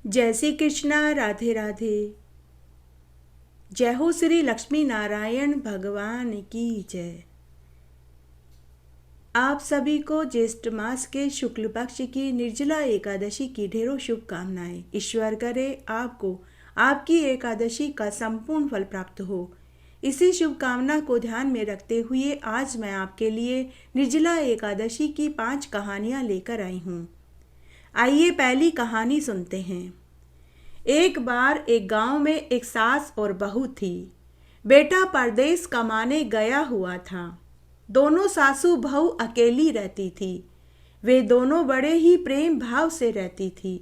जय श्री कृष्णा। राधे राधे। जय हो श्री लक्ष्मी नारायण भगवान की जय। आप सभी को ज्येष्ठ मास के शुक्ल पक्ष की निर्जला एकादशी की ढेरों शुभकामनाएं। ईश्वर करे आपको आपकी एकादशी का संपूर्ण फल प्राप्त हो। इसी शुभकामना को ध्यान में रखते हुए आज मैं आपके लिए निर्जला एकादशी की 5 कहानियां लेकर आई हूँ। आइए पहली कहानी सुनते हैं। एक बार एक गांव में एक सास और बहू थी। बेटा परदेश कमाने गया हुआ था। दोनों सासू बहू अकेली रहती थी। वे दोनों बड़े ही प्रेम भाव से रहती थी।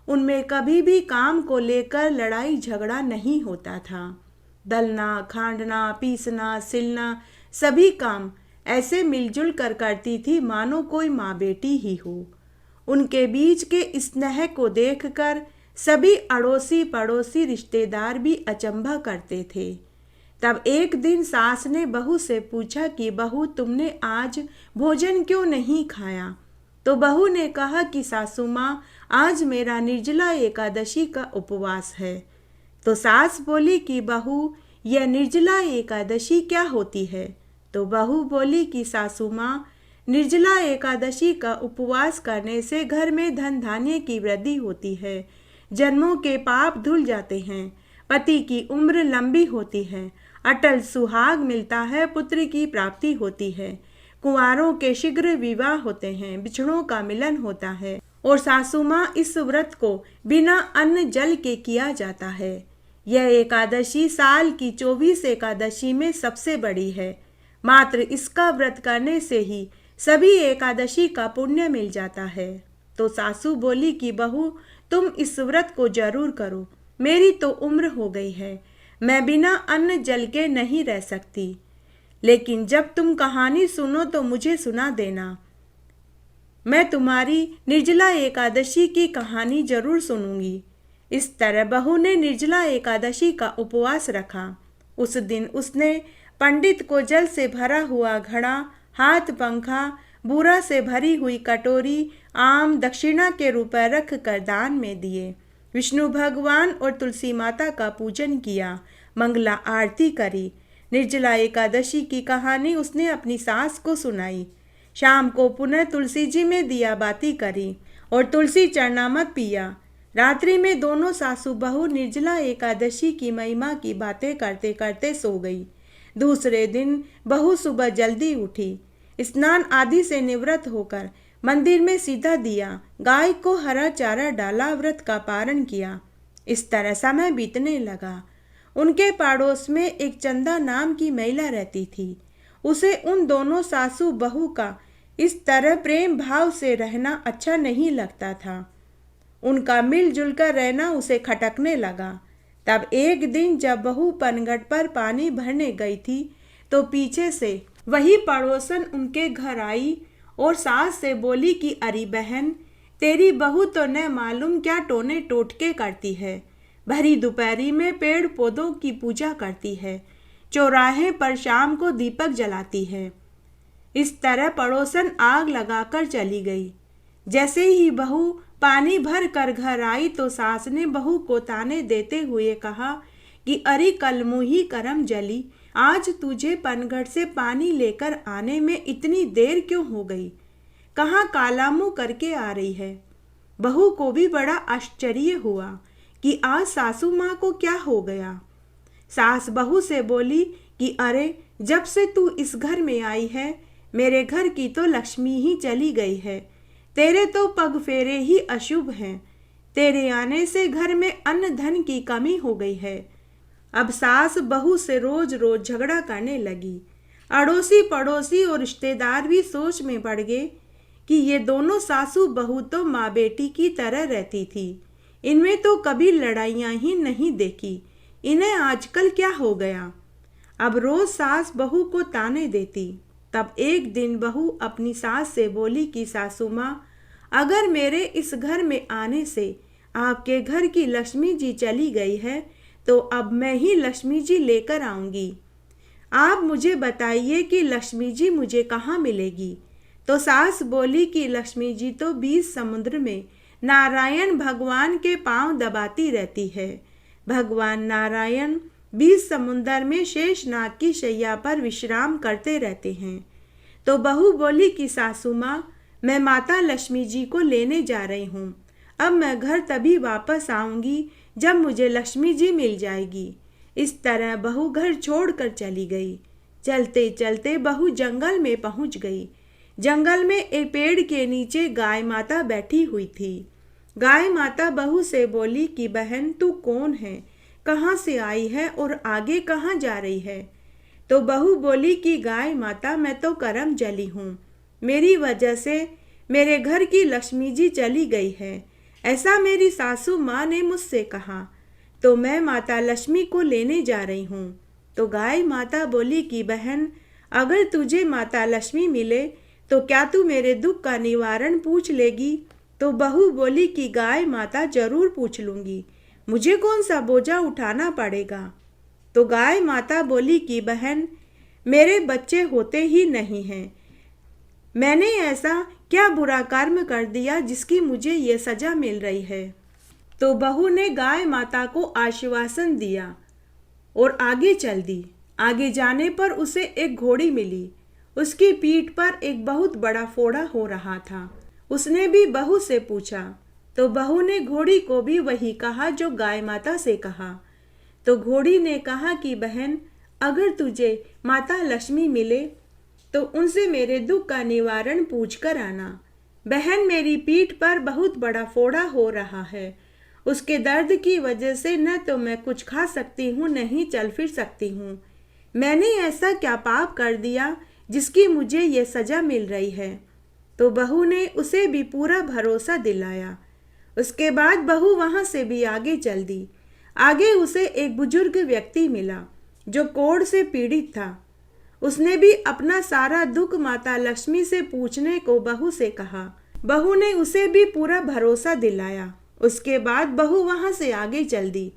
उनमें कभी भी काम को लेकर लड़ाई झगड़ा नहीं होता था। दलना, खांडना, पीसना, सिलना सभी काम ऐसे मिलजुल कर करती थी मानो कोई माँ बेटी ही हो। उनके बीच के स्नेह को देखकर सभी अड़ोसी पड़ोसी रिश्तेदार भी अचंभा करते थे। तब एक दिन सास ने बहू से पूछा कि बहू, तुमने आज भोजन क्यों नहीं खाया? तो बहू ने कहा कि सासू माँ, आज मेरा निर्जला एकादशी का उपवास है। तो सास बोली कि बहू, यह निर्जला एकादशी क्या होती है? तो बहू बोली कि सासू माँ, निर्जला एकादशी का उपवास करने से घर में धन धान्य की वृद्धि होती है, जन्मों के पाप धुल जाते हैं, पति की उम्र लंबी होती है, अटल सुहाग मिलता है, पुत्र की प्राप्ति होती है, कुंवारों के शीघ्र विवाह होते हैं, बिछड़ों का मिलन होता है और सासू माँ इस व्रत को बिना अन्न जल के किया जाता है। यह एकादशी साल की 24 एकादशी में सबसे बड़ी है। मात्र इसका व्रत करने से ही सभी एकादशी का पुण्य मिल जाता है। तो सासू बोली कि बहू, तुम इस व्रत को जरूर करो। मेरी तो उम्र हो गई है, मैं बिना अन्न जल के नहीं रह सकती। लेकिन जब तुम कहानी सुनो तो मुझे सुना देना। मैं तुम्हारी निर्जला एकादशी की कहानी जरूर सुनूंगी। इस तरह बहू ने निर्जला एकादशी का उपवास रखा। उस दिन उसने पंडित को जल से भरा हुआ घड़ा, हाथ पंखा, बूरा से भरी हुई कटोरी, आम दक्षिणा के रुपए रख कर दान में दिए। विष्णु भगवान और तुलसी माता का पूजन किया, मंगला आरती करी। निर्जला एकादशी की कहानी उसने अपनी सास को सुनाई। शाम को पुनः तुलसी जी में दिया बाती करी और तुलसी चरणामृत पिया। रात्रि में दोनों सासू बहू निर्जला एकादशी की महिमा की बातें करते करते सो गई। दूसरे दिन बहू सुबह जल्दी उठी, स्नान आदि से निवृत्त होकर मंदिर में सीधा दिया, गाय को हरा चारा डाला, व्रत का पारण किया। इस तरह समय बीतने लगा। उनके पड़ोस में एक चंदा नाम की महिला रहती थी। उसे उन दोनों सासू बहू का इस तरह प्रेम भाव से रहना अच्छा नहीं लगता था। उनका मिलजुल कर रहना उसे खटकने लगा। तब एक दिन जब बहू पनघट पर पानी भरने गई थी तो पीछे से वही पड़ोसन उनके घर आई और सास से बोली कि अरे बहन, तेरी बहू तो न मालूम क्या टोने टोटके करती है। भरी दोपहरी में पेड़ पौधों की पूजा करती है, चौराहे पर शाम को दीपक जलाती है। इस तरह पड़ोसन आग लगाकर चली गई। जैसे ही बहू पानी भर कर घर आई तो सास ने बहू को ताने देते मुए कहा कि अरे कलमुही करम जली, आज तुझे पनघट से पानी लेकर आने में इतनी देर क्यों हो गई? कहाँ काला मुंह करके आ रही है? बहू को भी बड़ा आश्चर्य हुआ कि आज सासू माँ को क्या हो गया। सास बहू से बोली कि अरे, जब से तू इस घर में आई है, मेरे घर की तो लक्ष्मी ही चली गई है। तेरे तो पग फेरे ही अशुभ हैं। तेरे आने से घर में अन्न धन की कमी हो गई है। अब सास बहू से रोज रोज झगड़ा करने लगी। अड़ोसी पड़ोसी और रिश्तेदार भी सोच में पड़ गए कि ये दोनों सासू बहू तो माँ बेटी की तरह रहती थी। इनमें तो कभी लड़ाइयाँ ही नहीं देखी। इन्हें आजकल क्या हो गया? अब रोज सास बहू को ताने देती। तब एक दिन बहू अपनी सास से बोली कि सासू माँ, अगर मेरे इस घर में आने से आपके घर की लक्ष्मी जी चली गई है तो अब मैं ही लक्ष्मी जी लेकर आऊंगी। आप मुझे बताइए कि लक्ष्मी जी मुझे कहाँ मिलेगी? तो सास बोली कि लक्ष्मी जी तो 20 समुद्र में नारायण भगवान के पांव दबाती रहती है। भगवान नारायण बीच समुंदर में शेषनाग की शैया पर विश्राम करते रहते हैं। तो बहू बोली कि सासू माँ, मैं माता लक्ष्मी जी को लेने जा रही हूँ। अब मैं घर तभी वापस आऊंगी जब मुझे लक्ष्मी जी मिल जाएगी। इस तरह बहू घर छोड़कर चली गई। चलते चलते बहू जंगल में पहुंच गई। जंगल में एक पेड़ के नीचे गाय माता बैठी हुई थी। गाय माता बहू से बोली कि बहन, तू कौन है, कहाँ से आई है और आगे कहाँ जा रही है? तो बहू बोली कि गाय माता, मैं तो करम जली हूँ, मेरी वजह से मेरे घर की लक्ष्मी जी चली गई है, ऐसा मेरी सासू माँ ने मुझसे कहा, तो मैं माता लक्ष्मी को लेने जा रही हूँ। तो गाय माता बोली कि बहन, अगर तुझे माता लक्ष्मी मिले तो क्या तू मेरे दुख का निवारण पूछ लेगी? तो बहू बोली कि गाय माता, जरूर पूछ लूँगी, मुझे कौन सा बोझा उठाना पड़ेगा। तो गाय माता बोली कि बहन, मेरे बच्चे होते ही नहीं हैं, मैंने ऐसा क्या बुरा कर्म कर दिया जिसकी मुझे ये सजा मिल रही है। तो बहू ने गाय माता को आश्वासन दिया और आगे चल दी। आगे जाने पर उसे एक घोड़ी मिली। उसकी पीठ पर एक बहुत बड़ा फोड़ा हो रहा था। उसने भी बहू से पूछा, तो बहू ने घोड़ी को भी वही कहा जो गाय माता से कहा। तो घोड़ी ने कहा कि बहन, अगर तुझे माता लक्ष्मी मिले तो उनसे मेरे दुख का निवारण पूछ कर आना। बहन, मेरी पीठ पर बहुत बड़ा फोड़ा हो रहा है, उसके दर्द की वजह से न तो मैं कुछ खा सकती हूँ, न ही चल फिर सकती हूँ। मैंने ऐसा क्या पाप कर दिया जिसकी मुझे ये सजा मिल रही है। तो बहू ने उसे भी पूरा भरोसा दिलाया। उसके बाद बहू वहाँ से भी आगे चल दी। आगे उसे एक बुजुर्ग व्यक्ति मिला जो कोढ़ से पीड़ित था। उसने भी अपना सारा दुख माता लक्ष्मी से पूछने को बहू से कहा। बहू ने उसे भी पूरा भरोसा दिलाया। उसके बाद बहू वहाँ से आगे चल दी।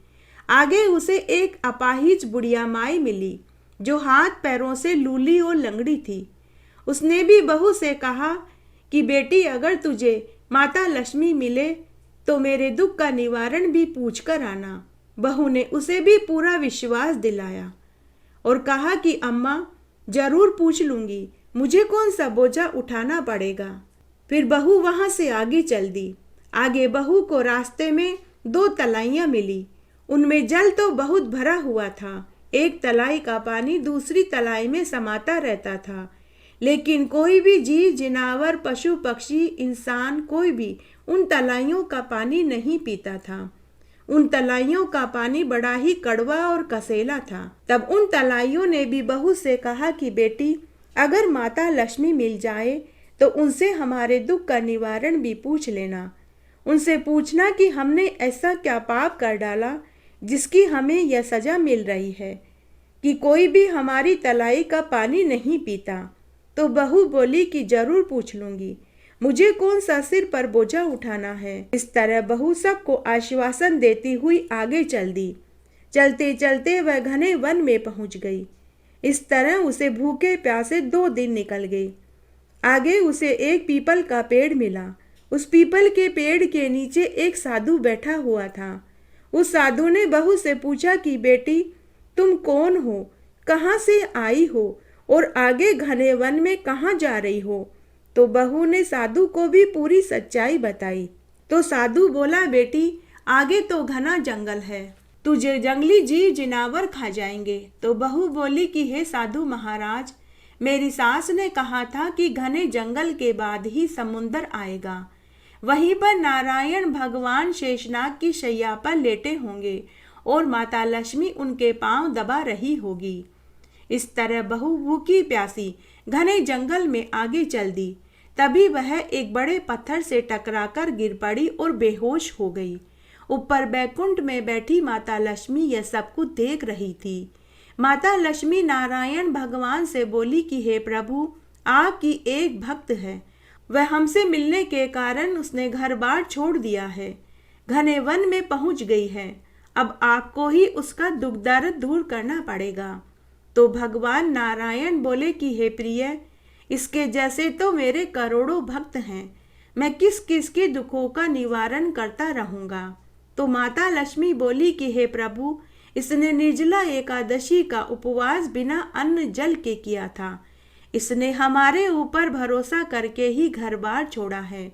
आगे उसे एक अपाहिज बुढ़िया माई मिली जो हाथ पैरों से लूली और लंगड़ी थी। उसने भी बहू से कहा कि बेटी, अगर तुझे माता लक्ष्मी मिले तो मेरे दुख का निवारण भी पूछ कर आना। बहू ने उसे भी पूरा विश्वास दिलाया और कहा कि अम्मा, जरूर पूछ लूँगी, मुझे कौन सा बोझा उठाना पड़ेगा। फिर बहू वहाँ से आगे चल दी। आगे बहू को रास्ते में 2 तलाइयाँ मिली। उनमें जल तो बहुत भरा हुआ था। एक तलाई का पानी दूसरी तलाई में समाता रहता था, लेकिन कोई भी जीव जिनावर, पशु पक्षी, इंसान कोई भी उन तलाइयों का पानी नहीं पीता था। उन तलाइयों का पानी बड़ा ही कड़वा और कसेला था। तब उन तलाइयों ने भी बहू से कहा कि बेटी, अगर माता लक्ष्मी मिल जाए तो उनसे हमारे दुख का निवारण भी पूछ लेना। उनसे पूछना कि हमने ऐसा क्या पाप कर डाला जिसकी हमें यह सजा मिल रही है कि कोई भी हमारी तलाई का पानी नहीं पीता। तो बहू बोली कि जरूर पूछ लूँगी, मुझे कौन सा सिर पर बोझा उठाना है। इस तरह बहू सबको आश्वासन देती हुई आगे चल दी। चलते चलते वह घने वन में पहुंच गई। इस तरह उसे भूखे प्यासे 2 दिन निकल गए। आगे उसे एक पीपल का पेड़ मिला। उस पीपल के पेड़ के नीचे एक साधु बैठा हुआ था। उस साधु ने बहू से पूछा कि बेटी, तुम कौन हो, कहाँ से आई हो और आगे घने वन में कहाँ जा रही हो। तो बहू ने साधु को भी पूरी सच्चाई बताई। तो साधु बोला, बेटी, आगे तो घना जंगल है, तुझे जंगली जीव जिनावर खा जाएंगे। तो बहू बोली कि हे साधु महाराज, मेरी सास ने कहा था कि घने जंगल के बाद ही समुंदर आएगा, वहीं पर नारायण भगवान शेषनाग की शैया पर लेटे होंगे और माता लक्ष्मी उनके पांव दबा रही होगी। इस तरह बहू भूखी प्यासी घने जंगल में आगे चल दी। तभी वह एक बड़े पत्थर से टकराकर गिर पड़ी और बेहोश हो गई। ऊपर बैकुंठ में बैठी माता लक्ष्मी यह सब कुछ देख रही थी। माता लक्ष्मी नारायण भगवान से बोली कि हे प्रभु, आपकी एक भक्त है, वह हमसे मिलने के कारण उसने घर बार छोड़ दिया है, घने वन में पहुंच गई है। अब आपको ही उसका दुख दर्द दूर करना पड़ेगा। तो भगवान नारायण बोले कि हे प्रिय, इसके जैसे तो मेरे करोड़ों भक्त हैं, मैं किस किस के दुखों का निवारण करता रहूंगा। तो माता लक्ष्मी बोली कि हे प्रभु, इसने निर्जला एकादशी का उपवास बिना अन्न जल के किया था। इसने हमारे ऊपर भरोसा करके ही घर बार छोड़ा है,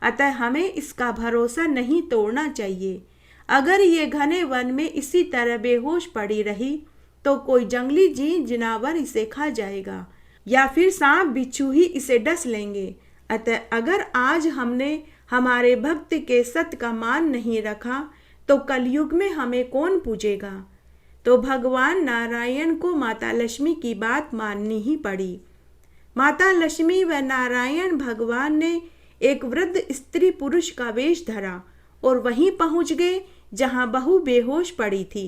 अतः हमें इसका भरोसा नहीं तोड़ना चाहिए। अगर ये घने वन में इसी तरह बेहोश पड़ी रही तो कोई जंगली जीव जिनावर इसे खा जाएगा या फिर सांप बिच्छू ही इसे डस लेंगे। अतः अगर आज हमने हमारे भक्त के सत्य का मान नहीं रखा तो कलयुग में हमें कौन पूजेगा। तो भगवान नारायण को माता लक्ष्मी की बात माननी ही पड़ी। माता लक्ष्मी व नारायण भगवान ने एक वृद्ध स्त्री पुरुष का वेश धरा और वहीं पहुंच गए जहां बहू बेहोश पड़ी थी।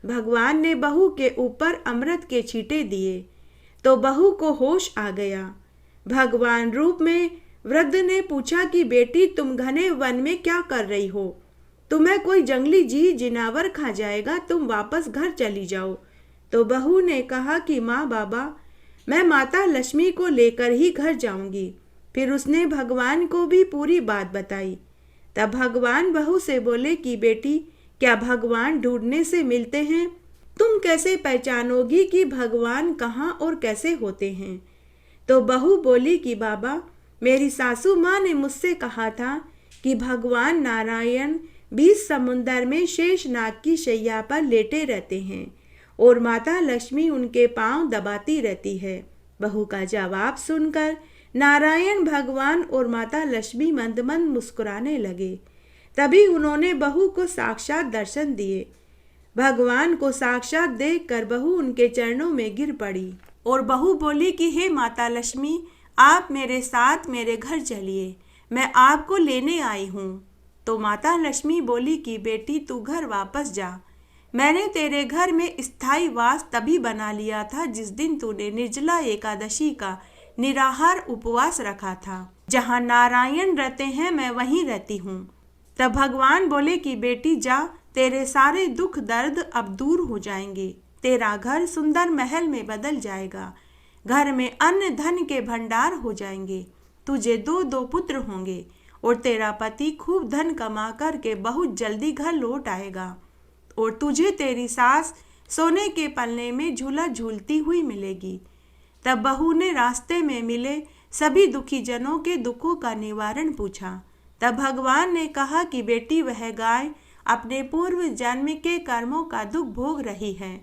भगवान ने बहू के ऊपर अमृत के छींटे दिए तो बहू को होश आ गया। भगवान रूप में वृद्ध ने पूछा कि बेटी, तुम घने वन में क्या कर रही हो? तुम्हें कोई जंगली जीव जिनावर खा जाएगा, तुम वापस घर चली जाओ। तो बहू ने कहा कि माँ बाबा, मैं माता लक्ष्मी को लेकर ही घर जाऊंगी। फिर उसने भगवान को भी पूरी बात बताई। तब भगवान बहू से बोले कि बेटी, क्या भगवान ढूंढने से मिलते हैं? तुम कैसे पहचानोगी कि भगवान कहाँ और कैसे होते हैं? तो बहू बोली कि बाबा, मेरी सासू माँ ने मुझसे कहा था कि भगवान नारायण बीच समुंदर में शेषनाग की शैया पर लेटे रहते हैं और माता लक्ष्मी उनके पांव दबाती रहती है। बहू का जवाब सुनकर नारायण भगवान और माता लक्ष्मी मंद मंद मुस्कुराने लगे। तभी उन्होंने बहू को साक्षात दर्शन दिए। भगवान को साक्षात देखकर बहू उनके चरणों में गिर पड़ी और बहू बोली कि हे माता लक्ष्मी, आप मेरे साथ मेरे घर चलिए, मैं आपको लेने आई हूँ। तो माता लक्ष्मी बोली कि बेटी, तू घर वापस जा। मैंने तेरे घर में स्थायी वास तभी बना लिया था जिस दिन तूने निर्जला एकादशी का निराहार उपवास रखा था। जहाँ नारायण रहते हैं मैं वहीं रहती हूँ। तब भगवान बोले कि बेटी जा, तेरे सारे दुख दर्द अब दूर हो जाएंगे। तेरा घर सुंदर महल में बदल जाएगा। घर में अन्न धन के भंडार हो जाएंगे। तुझे 2 पुत्र होंगे और तेरा पति खूब धन कमा करके बहुत जल्दी घर लौट आएगा और तुझे तेरी सास सोने के पलने में झूला झूलती हुई मिलेगी। तब बहू ने रास्ते में मिले सभी दुखी जनों के दुखों का निवारण पूछा। तब भगवान ने कहा कि बेटी, वह गाय अपने पूर्व जन्म के कर्मों का दुख भोग रही है।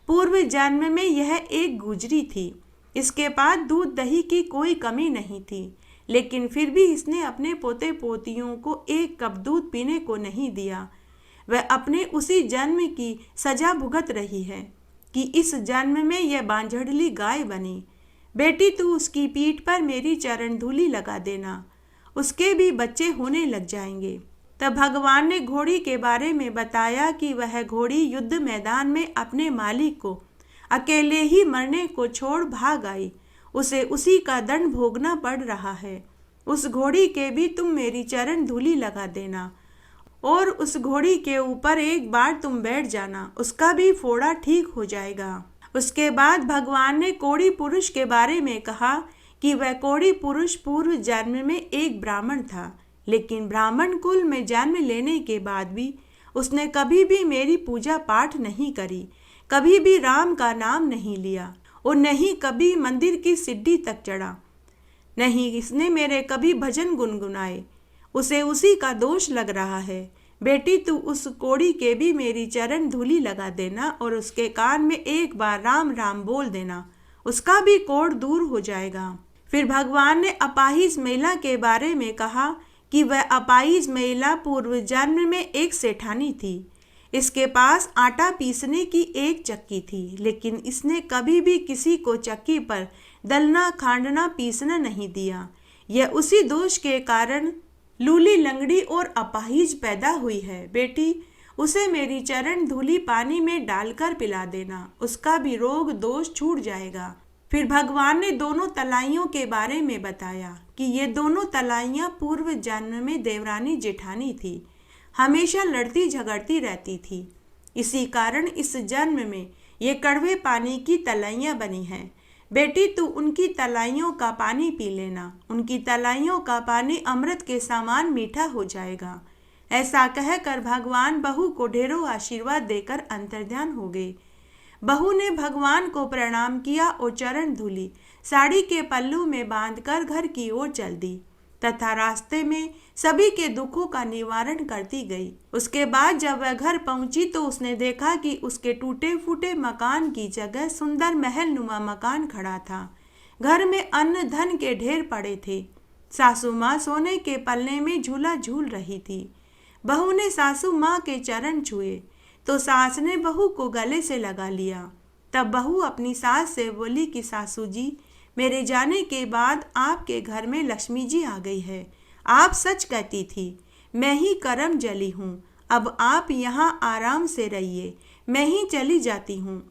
पूर्व जन्म में यह एक गुजरी थी। इसके पास दूध दही की कोई कमी नहीं थी, लेकिन फिर भी इसने अपने पोते पोतियों को 1 कप दूध पीने को नहीं दिया। वह अपने उसी जन्म की सजा भुगत रही है कि इस जन्म में यह बांझड़ली गाय बनी। बेटी, तू उसकी पीठ पर मेरी चरण धूलि लगा देना, उसके भी बच्चे होने लग जाएंगे। तब भगवान ने घोड़ी के बारे में बताया कि वह घोड़ी युद्ध मैदान में अपने मालिक को अकेले ही मरने को छोड़ भाग आई। उसे उसी का दंड भोगना पड़ रहा है। उस घोड़ी के भी तुम मेरी चरण धूलि लगा देना और उस घोड़ी के ऊपर एक बार तुम बैठ जाना, उसका भी फोड़ा ठीक हो जाएगा। उसके बाद भगवान ने कोढ़ी पुरुष के बारे में कहा कि वह कोढ़ी पुरुष पूर्व जन्म में एक ब्राह्मण था, लेकिन ब्राह्मण कुल में जन्म लेने के बाद भी उसने कभी भी मेरी पूजा पाठ नहीं करी, कभी भी राम का नाम नहीं लिया और नहीं कभी मंदिर की सीढ़ी तक चढ़ा, नहीं इसने मेरे कभी भजन गुनगुनाए। उसे उसी का दोष लग रहा है। बेटी, तू उस कोढ़ी के भी मेरी चरण धूलि लगा देना और उसके कान में एक बार राम राम बोल देना, उसका भी कोढ़ दूर हो जाएगा। फिर भगवान ने अपाहिज महिला के बारे में कहा कि वह अपाहिज महिला पूर्व जन्म में एक सेठानी थी। इसके पास आटा पीसने की एक चक्की थी, लेकिन इसने कभी भी किसी को चक्की पर दलना खांडना पीसना नहीं दिया। यह उसी दोष के कारण लूली लंगड़ी और अपाहिज पैदा हुई है। बेटी, उसे मेरी चरण धूलि पानी में डालकर पिला देना, उसका भी रोग दोष छूट जाएगा। फिर भगवान ने दोनों तलाइयों के बारे में बताया कि ये दोनों तलाइयाँ पूर्व जन्म में देवरानी जेठानी थी, हमेशा लड़ती झगड़ती रहती थी। इसी कारण इस जन्म में ये कड़वे पानी की तलाइयाँ बनी हैं। बेटी तू उनकी तलाइयों का पानी पी लेना, उनकी तलाइयों का पानी अमृत के समान मीठा हो जाएगा। ऐसा कहकर भगवान बहू को ढेरों आशीर्वाद देकर अंतर्ध्यान हो गए। बहू ने भगवान को प्रणाम किया और चरण धुली, साड़ी के पल्लू में बांधकर घर की ओर चल दी तथा रास्ते में सभी के दुखों का निवारण करती गई। उसके बाद जब वह घर पहुंची तो उसने देखा कि उसके टूटे फूटे मकान की जगह सुंदर महल नुमा मकान खड़ा था। घर में अन्न धन के ढेर पड़े थे। सासू माँ सोने के पलने में झूला झूल रही थी। बहू ने सासू माँ के चरण छुए तो सास ने बहू को गले से लगा लिया। तब बहू अपनी सास से बोली कि सासू जी, मेरे जाने के बाद आपके घर में लक्ष्मी जी आ गई है। आप सच कहती थी, मैं ही करम जली हूँ। अब आप यहाँ आराम से रहिए, मैं ही चली जाती हूँ।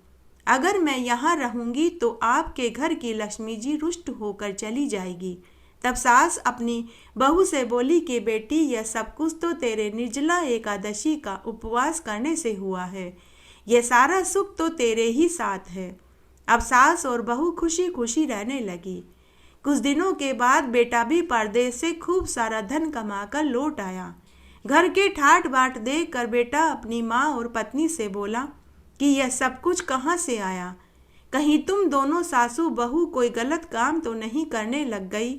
अगर मैं यहाँ रहूँगी तो आपके घर की लक्ष्मी जी रुष्ट होकर चली जाएगी। तब सास अपनी बहू से बोली कि बेटी, यह सब कुछ तो तेरे निर्जला एकादशी का उपवास करने से हुआ है। यह सारा सुख तो तेरे ही साथ है। अब सास और बहू खुशी खुशी रहने लगी। कुछ दिनों के बाद बेटा भी परदेश से खूब सारा धन कमाकर लौट आया। घर के ठाट बाट देख कर बेटा अपनी माँ और पत्नी से बोला कि यह सब कुछ कहाँ से आया? कहीं तुम दोनों सासू बहू कोई गलत काम तो नहीं करने लग गई?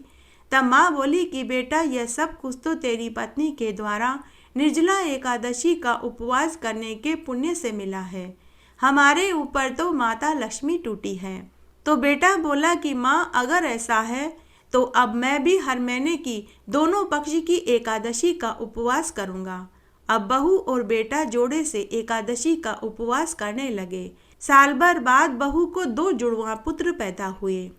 तब माँ बोली कि बेटा, यह सब कुछ तो तेरी पत्नी के द्वारा निर्जला एकादशी का उपवास करने के पुण्य से मिला है। हमारे ऊपर तो माता लक्ष्मी टूटी है। तो बेटा बोला कि माँ, अगर ऐसा है तो अब मैं भी हर महीने की दोनों पक्ष की एकादशी का उपवास करूँगा। अब बहू और बेटा जोड़े से एकादशी का उपवास करने लगे। साल भर बाद बहू को 2 जुड़वा पुत्र पैदा हुए।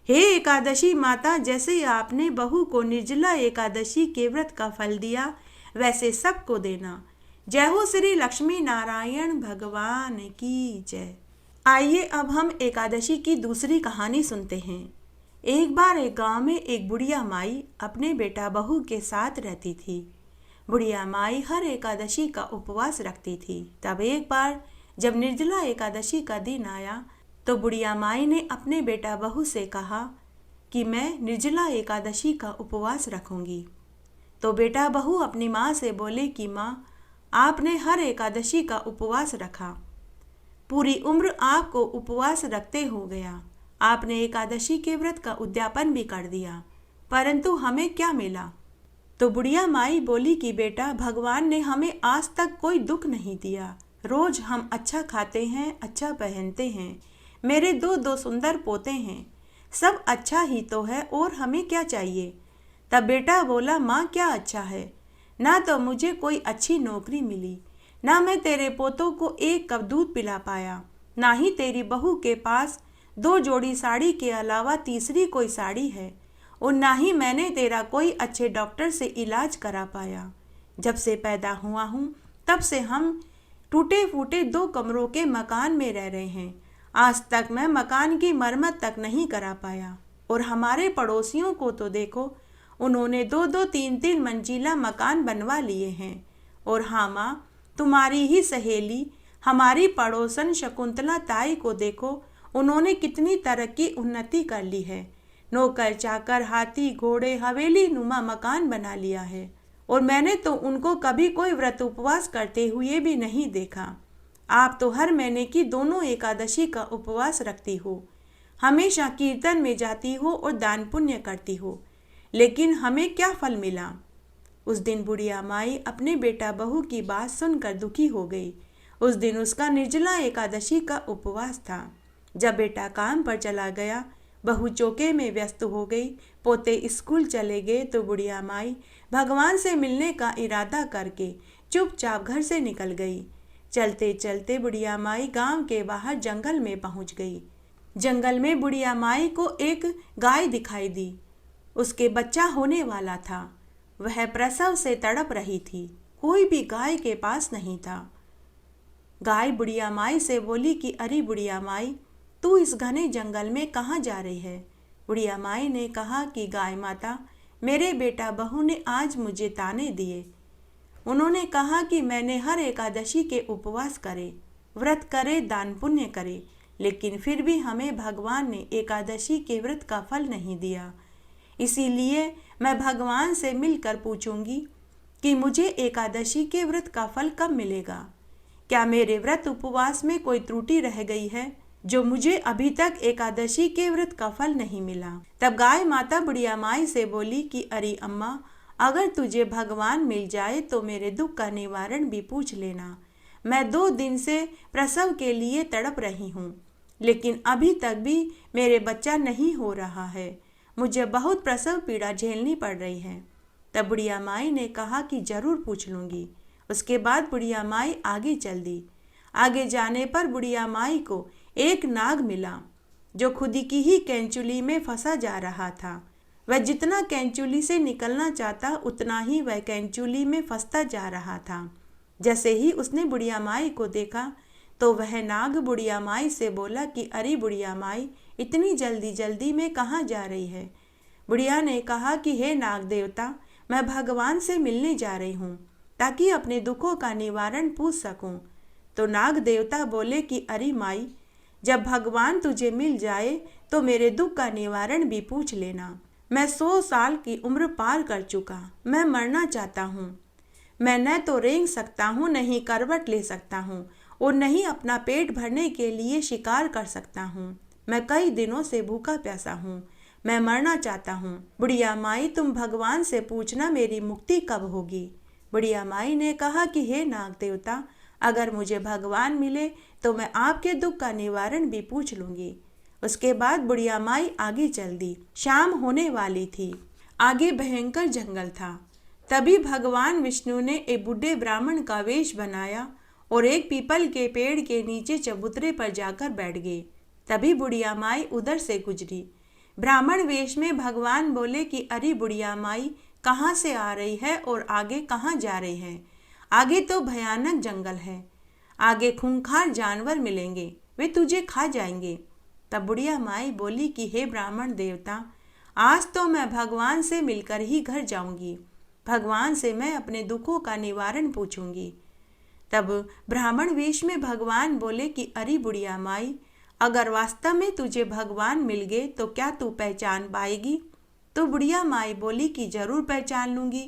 हे एकादशी माता, जैसे आपने बहू को निर्जला एकादशी के व्रत का फल दिया, वैसे सबको देना। जय हो श्री लक्ष्मी नारायण भगवान की जय। आइए अब हम एकादशी की दूसरी कहानी सुनते हैं। एक बार एक गांव में एक बुढ़िया माई अपने बेटा बहू के साथ रहती थी। बुढ़िया माई हर एकादशी का उपवास रखती थी। तब एक बार जब निर्जला एकादशी का दिन आया तो बुढ़िया माई ने अपने बेटा बहू से कहा कि मैं निर्जला एकादशी का उपवास रखूंगी। तो बेटा बहू अपनी माँ से बोले कि माँ, आपने हर एकादशी का उपवास रखा, पूरी उम्र आपको उपवास रखते हो गया, आपने एकादशी के व्रत का उद्यापन भी कर दिया, परंतु हमें क्या मिला? तो बुढ़िया माई बोली कि बेटा, भगवान ने हमें आज तक कोई दुख नहीं दिया। रोज हम अच्छा खाते हैं, अच्छा पहनते हैं, मेरे 2 सुंदर पोते हैं, सब अच्छा ही तो है, और हमें क्या चाहिए? तब बेटा बोला, माँ क्या अच्छा है? ना तो मुझे कोई अच्छी नौकरी मिली, ना मैं तेरे पोतों को 1 कप दूध पिला पाया, ना ही तेरी बहू के पास 2 जोड़ी साड़ी के अलावा तीसरी कोई साड़ी है, और ना ही मैंने तेरा कोई अच्छे डॉक्टर से इलाज करा पाया। जब से पैदा हुआ हूँ तब से हम टूटे फूटे 2 कमरों के मकान में रह रहे हैं। आज तक मैं मकान की मरम्मत तक नहीं करा पाया। और हमारे पड़ोसियों को तो देखो, उन्होंने 2-2, 3-3 मंजिला मकान बनवा लिए हैं। और हाँ माँ, तुम्हारी ही सहेली हमारी पड़ोसन शकुंतला ताई को देखो, उन्होंने कितनी तरक्की उन्नति कर ली है। नौकर चाकर, हाथी घोड़े, हवेली नुमा मकान बना लिया है, और मैंने तो उनको कभी कोई व्रत उपवास करते हुए भी नहीं देखा। आप तो हर महीने की दोनों एकादशी का उपवास रखती हो, हमेशा कीर्तन में जाती हो और दान पुण्य करती हो, लेकिन हमें क्या फल मिला? उस दिन बुढ़िया माई अपने बेटा बहू की बात सुनकर दुखी हो गई। उस दिन उसका निर्जला एकादशी का उपवास था। जब बेटा काम पर चला गया, बहू चौके में व्यस्त हो गई, पोते स्कूल चले गए, तो बुढ़िया माई भगवान से मिलने का इरादा करके चुपचाप घर से निकल गई। चलते चलते बुढ़िया माई गांव के बाहर जंगल में पहुंच गई। जंगल में बुढ़िया माई को एक गाय दिखाई दी। उसके बच्चा होने वाला था। वह प्रसव से तड़प रही थी। कोई भी गाय के पास नहीं था। गाय बुढ़िया माई से बोली कि अरे बुढ़िया माई, तू इस घने जंगल में कहाँ जा रही है? बुढ़िया माई ने कहा कि गाय माता, मेरे बेटा बहू ने आज मुझे ताने दिए। उन्होंने कहा कि मैंने हर एकादशी के उपवास करे, व्रत करे, दान पुण्य करे, लेकिन फिर भी हमें भगवान ने एकादशी के व्रत का फल नहीं दिया। इसीलिए मैं भगवान से मिलकर पूछूंगी कि मुझे एकादशी के व्रत का फल कब मिलेगा। क्या मेरे व्रत उपवास में कोई त्रुटि रह गई है जो मुझे अभी तक एकादशी के व्रत का फल नहीं मिला। तब गाय माता बुढ़िया माई से बोली कि अरे अम्मा, अगर तुझे भगवान मिल जाए तो मेरे दुख का निवारण भी पूछ लेना। मैं 2 दिन से प्रसव के लिए तड़प रही हूँ, लेकिन अभी तक भी मेरे बच्चा नहीं हो रहा है। मुझे बहुत प्रसव पीड़ा झेलनी पड़ रही है। तब बुढ़िया माई ने कहा कि जरूर पूछ लूँगी। उसके बाद बुढ़िया माई आगे चल दी। आगे जाने पर बुढ़िया माई को एक नाग मिला जो खुद की ही कैंचुली में फंसा जा रहा था। वह जितना कैंचुली से निकलना चाहता उतना ही वह कैंचुली में फंसता जा रहा था। जैसे ही उसने बुढ़िया माई को देखा तो वह नाग बुढ़िया माई से बोला कि अरे बुढ़िया माई, इतनी जल्दी जल्दी में कहाँ जा रही है। बुढ़िया ने कहा कि हे नाग देवता, मैं भगवान से मिलने जा रही हूँ ताकि अपने दुखों का निवारण पूछ सकूं। तो नाग देवता बोले कि अरे माई, जब भगवान तुझे मिल जाए तो मेरे दुख का निवारण भी पूछ लेना। मैं 100 साल की उम्र पार कर चुका, मैं मरना चाहता हूँ। मैं न तो रेंग सकता हूँ, न ही करवट ले सकता हूँ और न ही अपना पेट भरने के लिए शिकार कर सकता हूँ। मैं कई दिनों से भूखा प्यासा हूँ, मैं मरना चाहता हूँ। बुढ़िया माई, तुम भगवान से पूछना मेरी मुक्ति कब होगी। बुढ़िया माई ने कहा कि हे नाग देवता, अगर मुझे भगवान मिले तो मैं आपके दुख का निवारण भी पूछ लूँगी। उसके बाद बुढ़िया माई आगे चल दी। शाम होने वाली थी, आगे भयंकर जंगल था। तभी भगवान विष्णु ने एक बूढ़े ब्राह्मण का वेश बनाया और एक पीपल के पेड़ के नीचे चबूतरे पर जाकर बैठ गए। तभी बुढ़िया माई उधर से गुजरी। ब्राह्मण वेश में भगवान बोले कि अरे बुढ़िया माई, कहाँ से आ रही है और आगे कहाँ जा रही है। आगे तो भयानक जंगल है, आगे खूंखार जानवर मिलेंगे, वे तुझे खा जाएंगे। तब बुढ़िया माई बोली कि हे ब्राह्मण देवता, आज तो मैं भगवान से मिलकर ही घर जाऊंगी। भगवान से मैं अपने दुखों का निवारण पूछूंगी। तब ब्राह्मण वेश में भगवान बोले कि अरे बुढ़िया माई, अगर वास्तव में तुझे भगवान मिल गए तो क्या तू पहचान पाएगी। तो बुढ़िया माई बोली कि जरूर पहचान लूंगी।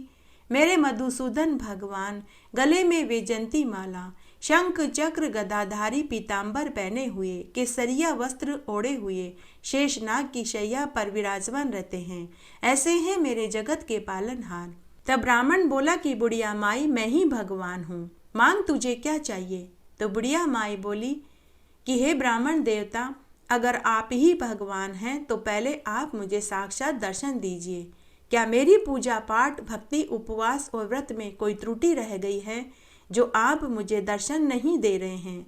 मेरे मधुसूदन भगवान, गले में वैजयंती माला, शंख चक्र गदाधारी पीतांबर पहने हुए, केसरिया वस्त्र ओढ़े हुए, शेषनाग की शैया पर विराजमान रहते हैं। ऐसे हैं मेरे जगत के पालनहार। तब ब्राह्मण बोला कि बुढ़िया माई, मैं ही भगवान हूँ, मांग तुझे क्या चाहिए। तो बुढ़िया माई बोली कि हे ब्राह्मण देवता, अगर आप ही भगवान हैं तो पहले आप मुझे साक्षात दर्शन दीजिए। क्या मेरी पूजा पाठ, भक्ति, उपवास और व्रत में कोई त्रुटि रह गई है जो आप मुझे दर्शन नहीं दे रहे हैं।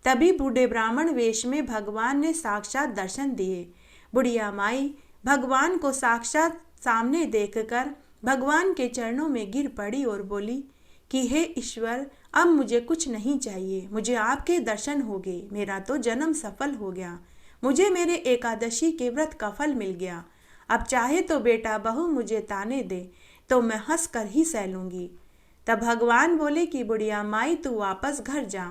तभी बूढ़े ब्राह्मण वेश में भगवान ने साक्षात दर्शन दिए। बुढ़िया माई भगवान को साक्षात सामने देखकर भगवान के चरणों में गिर पड़ी और बोली कि हे ईश्वर, अब मुझे कुछ नहीं चाहिए, मुझे आपके दर्शन हो गए, मेरा तो जन्म सफल हो गया, मुझे मेरे एकादशी के व्रत का फल मिल गया। अब चाहे तो बेटा बहू मुझे ताने दे तो मैं हंस कर ही सह लूँगी। तब भगवान बोले कि बुढ़िया माई, तू वापस घर जा,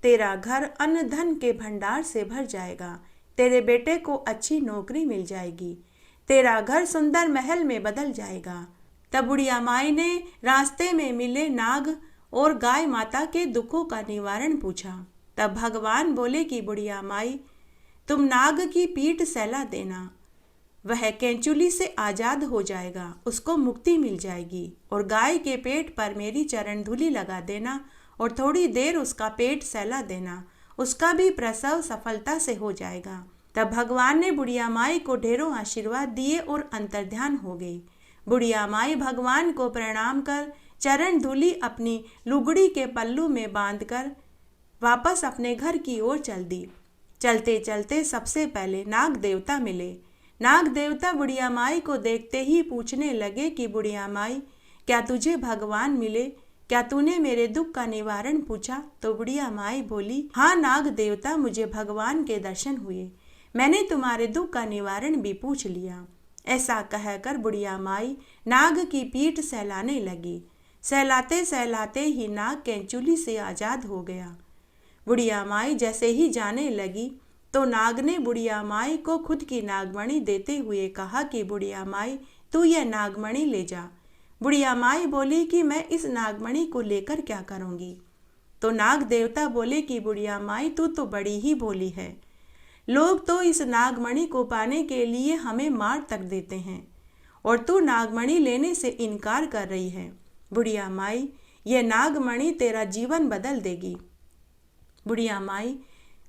तेरा घर अन्न धन के भंडार से भर जाएगा, तेरे बेटे को अच्छी नौकरी मिल जाएगी, तेरा घर सुंदर महल में बदल जाएगा। तब बुढ़िया माई ने रास्ते में मिले नाग और गाय माता के दुखों का निवारण पूछा। तब भगवान बोले कि बुढ़िया माई, तुम नाग की पीठ सहला देना, वह कैंचुली से आज़ाद हो जाएगा, उसको मुक्ति मिल जाएगी। और गाय के पेट पर मेरी चरण धूलि लगा देना और थोड़ी देर उसका पेट सहला देना, उसका भी प्रसव सफलता से हो जाएगा। तब भगवान ने बुढ़िया माई को ढेरों आशीर्वाद दिए और अंतर्ध्यान हो गई। बुढ़िया माई भगवान को प्रणाम कर चरण धूलि अपनी लुगड़ी के पल्लू में बांधकर वापस अपने घर की ओर चल दी। चलते चलते सबसे पहले नाग देवता मिले। नाग देवता बुढ़िया माई को देखते ही पूछने लगे कि बुढ़िया माई, क्या तुझे भगवान मिले, क्या तूने मेरे दुख का निवारण पूछा। तो बुढ़िया माई बोली, हाँ नाग देवता, मुझे भगवान के दर्शन हुए, मैंने तुम्हारे दुख का निवारण भी पूछ लिया। ऐसा कहकर बुढ़िया माई नाग की पीठ सहलाने लगी। सहलाते सहलाते ही नाग कैंचुली से आज़ाद हो गया। बुढ़िया माई जैसे ही जाने लगी तो नाग ने बुढ़िया माई को खुद की नागमणि देते हुए कहा कि बुढ़िया माई, तू यह नागमणि ले जा। बुढ़िया माई बोली कि मैं इस नागमणि को लेकर क्या करूंगी। तो नाग देवता बोले कि बुढ़िया माई, तू तो बड़ी ही भोली है। लोग तो इस नागमणि को पाने के लिए हमें मार तक देते हैं और तू नागमणि लेने से इनकार कर रही है। बुढ़िया माई, यह नागमणि तेरा जीवन बदल देगी। बुढ़िया माई,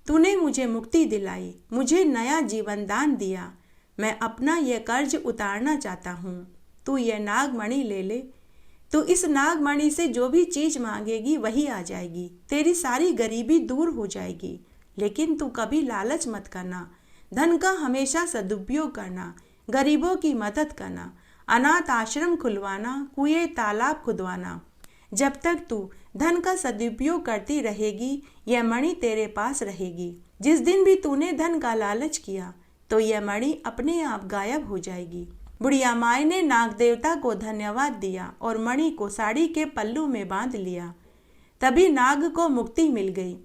तूने मुझे मुक्ति दिलाई, मुझे नया जीवन दान दिया। मैं अपना यह कर्ज उतारना चाहता हूँ। तू यह नागमणि ले ले। तो इस नागमणि से जो भी चीज मांगेगी वही आ जाएगी। तेरी सारी गरीबी दूर हो जाएगी। लेकिन तू कभी लालच मत करना। धन का हमेशा सदुपयोग करना, गरीबों की मदद करना, अनाथ आश्रम खुलवाना, कुएं तालाब खुदवाना। जब तक तू धन का सदुपयोग करती रहेगी, यह मणि तेरे पास रहेगी। जिस दिन भी तूने धन का लालच किया तो यह मणि अपने आप गायब हो जाएगी। बुढ़िया माई ने नाग देवता को धन्यवाद दिया और मणि को साड़ी के पल्लू में बांध लिया। तभी नाग को मुक्ति मिल गई।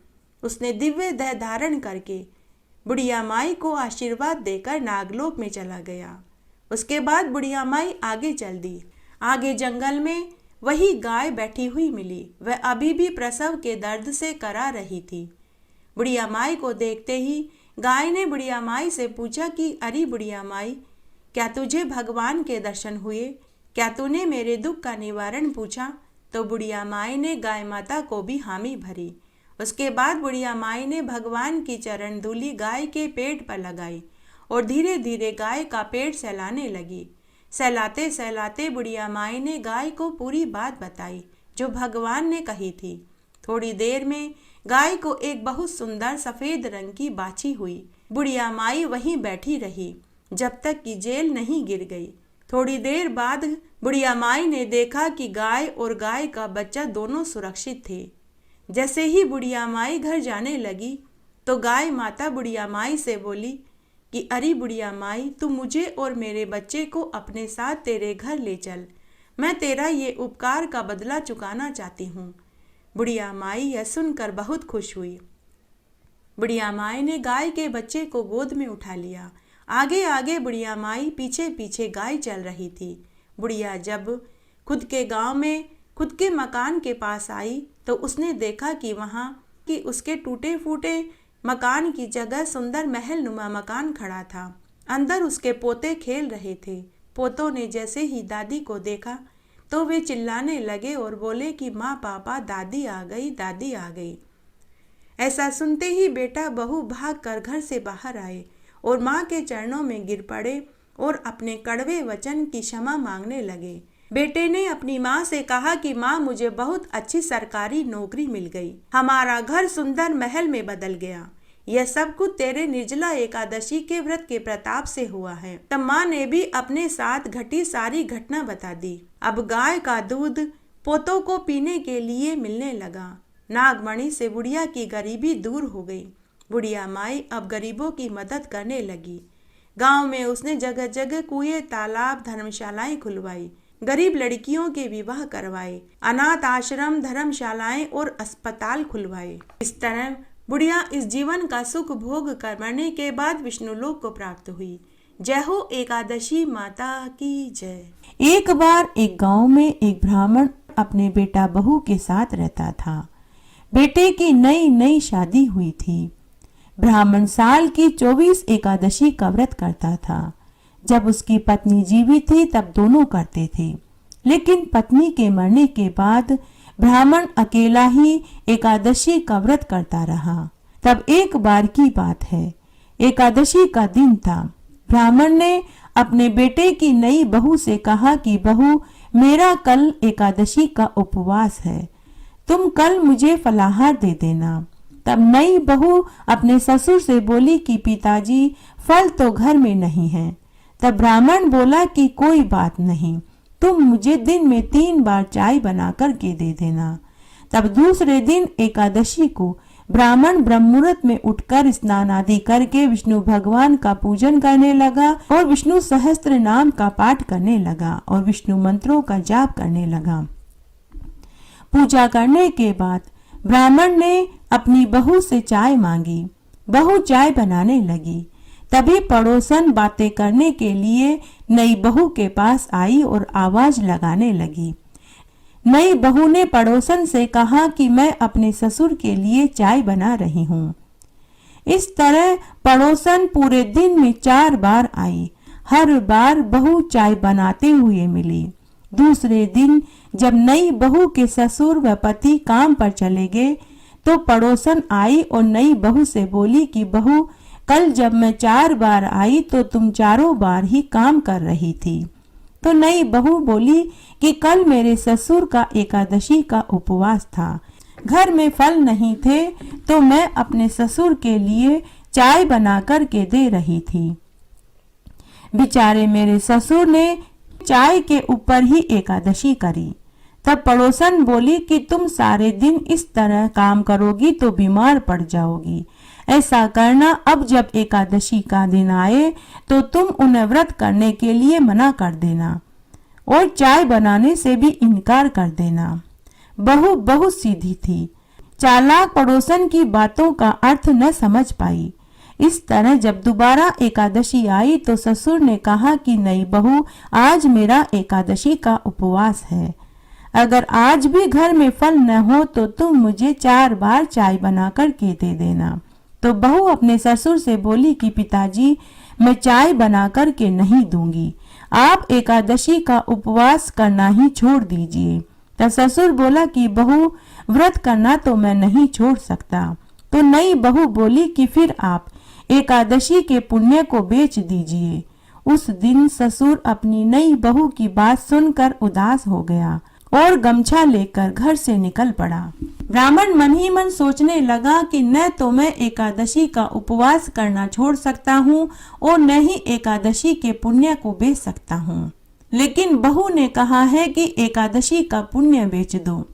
उसने दिव्य देह धारण करके बुढ़िया माई को आशीर्वाद देकर नागलोक में चला गया। उसके बाद बुढ़िया माई आगे चल दी। आगे जंगल में वही गाय बैठी हुई मिली। वह अभी भी प्रसव के दर्द से करा रही थी। बुढ़िया माई को देखते ही गाय ने बुढ़िया माई से पूछा कि अरे बुढ़िया माई, क्या तुझे भगवान के दर्शन हुए? क्या तूने मेरे दुख का निवारण पूछा? तो बुढ़िया माई ने गाय माता को भी हामी भरी। उसके बाद बुढ़िया माई ने भगवान की चरण धूलि गाय के पेट पर लगाई और धीरे धीरे गाय का पेट सहलाने लगी। सहलाते सहलाते बुढ़िया माई ने गाय को पूरी बात बताई जो भगवान ने कही थी। थोड़ी देर में गाय को एक बहुत सुंदर सफेद रंग की बाछी हुई। बुढ़िया माई वहीं बैठी रही जब तक कि जेल नहीं गिर गई। थोड़ी देर बाद बुढ़िया माई ने देखा कि गाय और गाय का बच्चा दोनों सुरक्षित थे। जैसे ही बुढ़िया माई घर जाने लगी तो गाय माता बुढ़िया माई से बोली कि अरे बुढ़िया माई, तू मुझे और मेरे बच्चे को अपने साथ तेरे घर ले चल। मैं तेरा ये उपकार का बदला चुकाना चाहती हूँ। बुढ़िया माई यह सुनकर बहुत खुश हुई। बुढ़िया माई ने गाय के बच्चे को गोद में उठा लिया। आगे आगे बुढ़िया माई, पीछे पीछे गाय चल रही थी। बुढ़िया जब खुद के गांव में खुद के मकान के पास आई तो उसने देखा कि वहाँ कि उसके टूटे फूटे मकान की जगह सुंदर महल नुमा मकान खड़ा था। अंदर उसके पोते खेल रहे थे। पोतों ने जैसे ही दादी को देखा तो वे चिल्लाने लगे और बोले कि माँ, पापा, दादी आ गई, दादी आ गई। ऐसा सुनते ही बेटा बहू भाग कर घर से बाहर आए और माँ के चरणों में गिर पड़े और अपने कड़वे वचन की क्षमा मांगने लगे। बेटे ने अपनी माँ से कहा कि माँ, मुझे बहुत अच्छी सरकारी नौकरी मिल गई। हमारा घर सुंदर महल में बदल गया। यह सब कुछ तेरे निर्जला एकादशी के व्रत के प्रताप से हुआ है। तब माँ ने भी अपने साथ घटी सारी घटना बता दी। अब गाय का दूध पोतों को पीने के लिए मिलने लगा। नागमणि से बुढ़िया की गरीबी दूर हो गई। बुढ़िया माई अब गरीबों की मदद करने लगी। गांव में उसने जगह जगह कुएं, तालाब, धर्मशालाएं खुलवाई, गरीब लड़कियों के विवाह करवाए, अनाथ आश्रम, धर्मशालाएं और अस्पताल खुलवाए। इस तरह बुढ़िया इस जीवन का सुख भोग कर मरने के बाद विष्णुलोक को प्राप्त हुई। जय हो एकादशी माता की जय। एक बार एक गांव में एक ब्राह्मण अपने बेटा बहू के साथ रहता था। बेटे की नई नई शादी हुई थी। ब्राह्मण साल की 24 एकादशी का व्रत करता था। जब उसकी पत्नी जीवित थी तब दोनों करते थे, लेकिन पत्नी के मरने के बाद ब्राह्मण अकेला ही एकादशी का व्रत करता रहा। तब एक बार की बात है, एकादशी का दिन था। ब्राह्मण ने अपने बेटे की नई बहू से कहा कि बहू, मेरा कल एकादशी का उपवास है, तुम कल मुझे फलाहार दे देना। तब नई बहू अपने ससुर से बोली कि पिताजी, फल तो घर में नहीं है। तब ब्राह्मण बोला कि कोई बात नहीं, तुम मुझे दिन में 3 बार चाय बना कर के दे देना। तब दूसरे दिन एकादशी को ब्राह्मण ब्रह्ममुहूर्त में उठकर स्नान आदि करके विष्णु भगवान का पूजन करने लगा और विष्णु सहस्त्र नाम का पाठ करने लगा और विष्णु मंत्रों का जाप करने लगा। पूजा करने के बाद ब्राह्मण ने अपनी बहू से चाय मांगी। बहू चाय बनाने लगी। तभी पड़ोसन बातें करने के लिए नई बहू के पास आई और आवाज लगाने लगी। नई बहू ने पड़ोसन से कहा कि मैं अपने ससुर के लिए चाय बना रही हूँ। इस तरह पड़ोसन पूरे दिन में 4 बार आई। हर बार बहू चाय बनाते हुए मिली। दूसरे दिन जब नई बहू के ससुर व पति काम पर चले गए तो पड़ोसन आई और नई बहू से बोली कि बहू, कल जब मैं 4 बार आई तो तुम 4 बार ही काम कर रही थी। तो नई बहू बोली कि कल मेरे ससुर का एकादशी का उपवास था, घर में फल नहीं थे तो मैं अपने ससुर के लिए चाय बना कर के दे रही थी। बेचारे मेरे ससुर ने चाय के ऊपर ही एकादशी करी। तब पड़ोसन बोली कि तुम सारे दिन इस तरह काम करोगी तो बीमार पड़ जाओगी। ऐसा करना, अब जब एकादशी का दिन आए तो तुम उन्हें व्रत करने के लिए मना कर देना और चाय बनाने से भी इनकार कर देना। बहू बहुत सीधी थी। चालाक पड़ोसन की बातों का अर्थ न समझ पाई। इस तरह जब दोबारा एकादशी आई तो ससुर ने कहा कि नई बहू, आज मेरा एकादशी का उपवास है। अगर आज भी घर में फल न हो तो तुम मुझे 4 बार चाय बना कर के दे देना। तो बहू अपने ससुर से बोली कि पिताजी, मैं चाय बना कर के नहीं दूंगी, आप एकादशी का उपवास करना ही छोड़ दीजिए। तब ससुर बोला कि बहू, व्रत करना तो मैं नहीं छोड़ सकता। तो नई बहू बोली कि फिर आप एकादशी के पुण्य को बेच दीजिए। उस दिन ससुर अपनी नई बहू की बात सुनकर उदास हो गया और गमछा लेकर घर से निकल पड़ा। ब्राह्मण मन ही मन सोचने लगा कि न तो मैं एकादशी का उपवास करना छोड़ सकता हूँ और न ही एकादशी के पुण्य को बेच सकता हूँ, लेकिन बहू ने कहा है कि एकादशी का पुण्य बेच दो।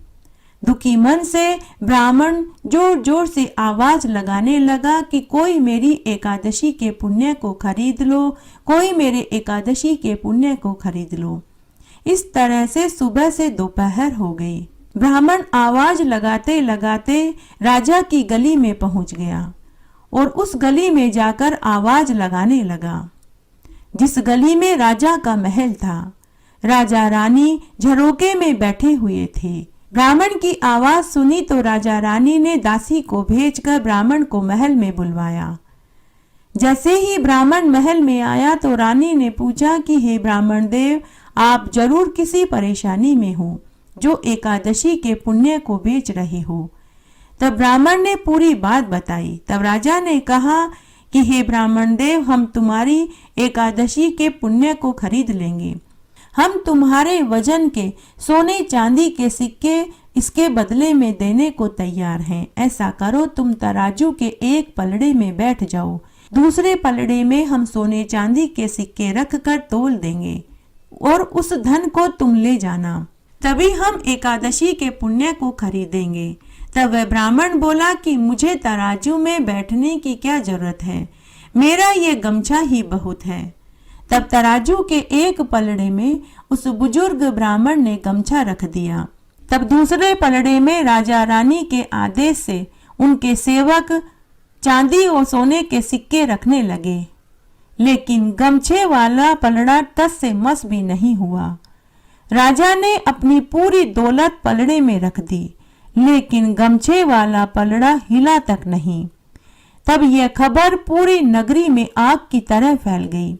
दुखी मन से ब्राह्मण जोर जोर से आवाज लगाने लगा कि कोई मेरी एकादशी के पुण्य को खरीद लो, कोई मेरे एकादशी के पुण्य को खरीद लो। इस तरह से सुबह से दोपहर हो गई। ब्राह्मण आवाज लगाते लगाते राजा की गली में पहुंच गया और उस गली में जाकर आवाज लगाने लगा, जिस गली में राजा का महल था। राजा रानी झरोके में बैठे हुए थे। ब्राह्मण की आवाज सुनी तो राजा रानी ने दासी को भेजकर ब्राह्मण को महल में बुलवाया। जैसे ही ब्राह्मण महल में आया तो रानी ने पूछा कि हे ब्राह्मण देव, आप जरूर किसी परेशानी में हो जो एकादशी के पुण्य को बेच रहे हो। तब ब्राह्मण ने पूरी बात बताई। तब राजा ने कहा कि हे ब्राह्मण देव, हम तुम्हारी एकादशी के पुण्य को खरीद लेंगे। हम तुम्हारे वजन के सोने चांदी के सिक्के इसके बदले में देने को तैयार हैं। ऐसा करो, तुम तराजू के एक पलड़े में बैठ जाओ, दूसरे पलड़े में हम सोने चांदी के सिक्के रख कर तोल देंगे और उस धन को तुम ले जाना, तभी हम एकादशी के पुण्य को खरीदेंगे। तब वह ब्राह्मण बोला कि मुझे तराजू में बैठने की क्या जरूरत है, मेरा ये गमछा ही बहुत है। तब तराजू के एक पलड़े में उस बुजुर्ग ब्राह्मण ने गमछा रख दिया। तब दूसरे पलड़े में राजा रानी के आदेश से उनके सेवक चांदी और सोने के सिक्के रखने लगे, लेकिन गमछे वाला पलड़ा तस से मस भी नहीं हुआ। राजा ने अपनी पूरी दौलत पलड़े में रख दी, लेकिन गमछे वाला पलड़ा हिला तक नहीं। तब यह खबर पूरी नगरी में आग की तरह फैल गई।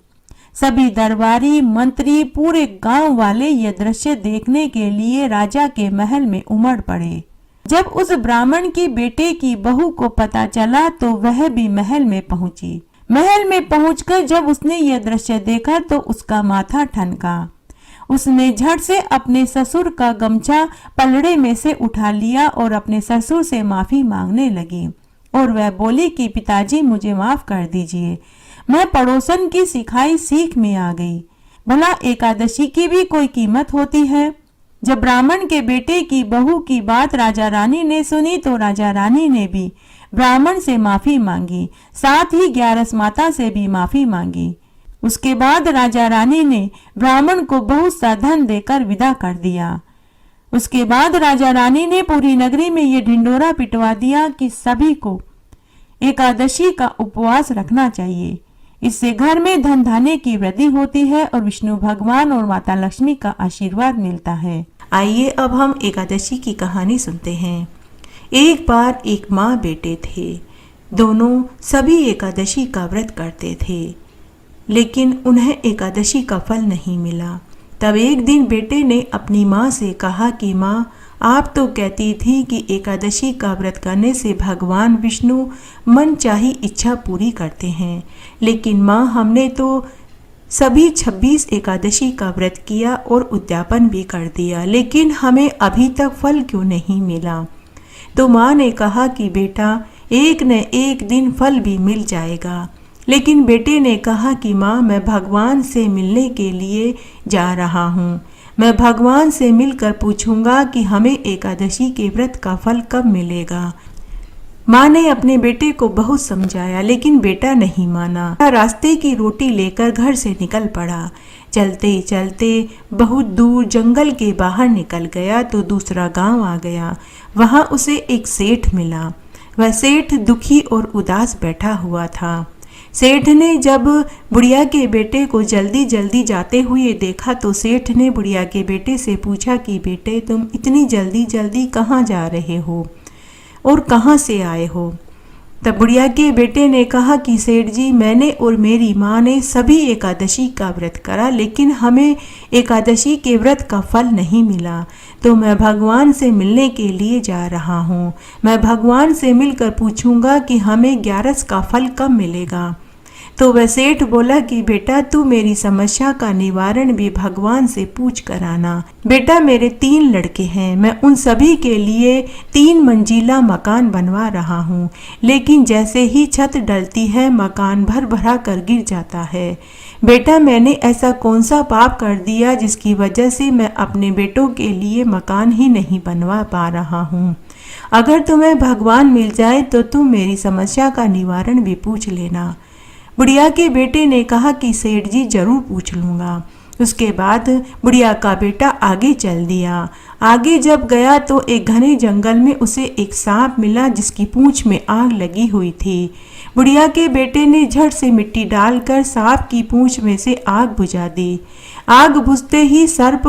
सभी दरबारी, मंत्री, पूरे गांव वाले यह दृश्य देखने के लिए राजा के महल में उमड़ पड़े। जब उस ब्राह्मण की बेटे की बहू को पता चला तो वह भी महल में पहुंची। महल में पहुंचकर जब उसने यह दृश्य देखा तो उसका माथा ठनका। उसने झट से अपने ससुर का गमछा पलड़े में से उठा लिया और अपने ससुर से माफी मांगने लगी और वह बोली कि पिताजी, मुझे माफ कर दीजिए, मैं पड़ोसन की सिखाई सीख में आ गई। भला एकादशी की भी कोई कीमत होती है। जब ब्राह्मण के बेटे की बहू की बात राजा रानी ने सुनी तो राजा रानी ने भी ब्राह्मण से माफी मांगी, साथ ही ग्यारस माता से भी माफी मांगी। उसके बाद राजा रानी ने ब्राह्मण को बहुत सा धन देकर विदा कर दिया। उसके बाद राजा रानी ने पूरी नगरी में ये ढिंडोरा पिटवा दिया कि सभी को एकादशी का उपवास रखना चाहिए। इससे घर में धन धान्य की वृद्धि होती है और विष्णु भगवान और माता लक्ष्मी का आशीर्वाद मिलता है। आइए अब हम एकादशी की कहानी सुनते हैं। एक बार एक माँ बेटे थे। दोनों सभी एकादशी का व्रत करते थे, लेकिन उन्हें एकादशी का फल नहीं मिला। तब एक दिन बेटे ने अपनी माँ से कहा कि माँ, आप तो कहती थी कि एकादशी का व्रत करने से भगवान विष्णु मनचाही इच्छा पूरी करते हैं, लेकिन माँ, हमने तो सभी 26 एकादशी का व्रत किया और उद्यापन भी कर दिया, लेकिन हमें अभी तक फल क्यों नहीं मिला। तो माँ ने कहा कि बेटा, एक न एक दिन फल भी मिल जाएगा। लेकिन बेटे ने कहा कि माँ, मैं भगवान से मिलने के लिए जा रहा हूँ। मैं भगवान से मिलकर पूछूंगा कि हमें एकादशी के व्रत का फल कब मिलेगा। माँ ने अपने बेटे को बहुत समझाया, लेकिन बेटा नहीं माना। रास्ते की रोटी लेकर घर से निकल पड़ा। चलते चलते बहुत दूर जंगल के बाहर निकल गया तो दूसरा गांव आ गया। वहां उसे एक सेठ मिला। वह सेठ दुखी और उदास बैठा हुआ था। सेठ ने जब बुढ़िया के बेटे को जल्दी जल्दी जाते हुए देखा तो सेठ ने बुढ़िया के बेटे से पूछा कि बेटे, तुम इतनी जल्दी जल्दी कहाँ जा रहे हो और कहाँ से आए हो। तब बुढ़िया के बेटे ने कहा कि सेठ जी, मैंने और मेरी माँ ने सभी एकादशी का व्रत करा, लेकिन हमें एकादशी के व्रत का फल नहीं मिला। तो मैं भगवान से मिलने के लिए जा रहा हूँ। मैं भगवान से मिलकर पूछूंगा कि हमें 11 का फल कब मिलेगा। तो वह सेठ बोला कि बेटा, तू मेरी समस्या का निवारण भी भगवान से पूछ कर आना। बेटा, मेरे 3 लड़के हैं। मैं उन सभी के लिए 3 मंजिला मकान बनवा रहा हूँ, लेकिन जैसे ही छत डलती है मकान भर भरा कर गिर जाता है। बेटा, मैंने ऐसा कौन सा पाप कर दिया जिसकी वजह से मैं अपने बेटों के लिए मकान ही नहीं बनवा पा रहा हूँ। अगर तुम्हें भगवान मिल जाए तो तुम मेरी समस्या का निवारण भी पूछ लेना। बुढ़िया के बेटे ने कहा कि सेठ जी, जरूर पूछ लूँगा। उसके बाद बुढ़िया का बेटा आगे चल दिया। आगे जब गया तो एक घने जंगल में उसे एक सांप मिला जिसकी पूंछ में आग लगी हुई थी। बुढ़िया के बेटे ने झट से मिट्टी डालकर सांप की पूंछ में से आग बुझा दी। आग बुझते ही सर्प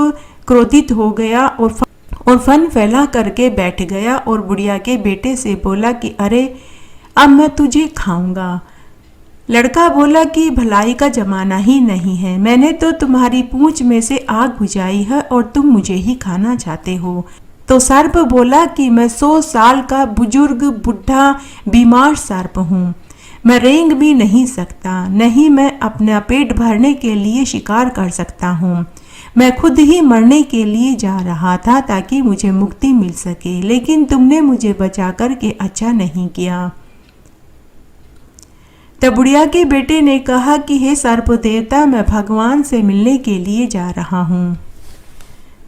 क्रोधित हो गया और फन फैला करके बैठ गया और बुढ़िया के बेटे से बोला कि अरे, अब मैं तुझे खाऊंगा। लड़का बोला कि भलाई का जमाना ही नहीं है। मैंने तो तुम्हारी पूंछ में से आग बुझाई है और तुम मुझे ही खाना चाहते हो। तो सर्प बोला कि मैं 100 साल का बुजुर्ग बूढ़ा बीमार सर्प हूँ। मैं रेंग भी नहीं सकता, नहीं मैं अपना पेट भरने के लिए शिकार कर सकता हूँ। मैं खुद ही मरने के लिए जा रहा था ताकि मुझे मुक्ति मिल सके, लेकिन तुमने मुझे बचा करके अच्छा नहीं किया। तब बुढ़िया के बेटे ने कहा कि हे सर्प देवता, मैं भगवान से मिलने के लिए जा रहा हूँ।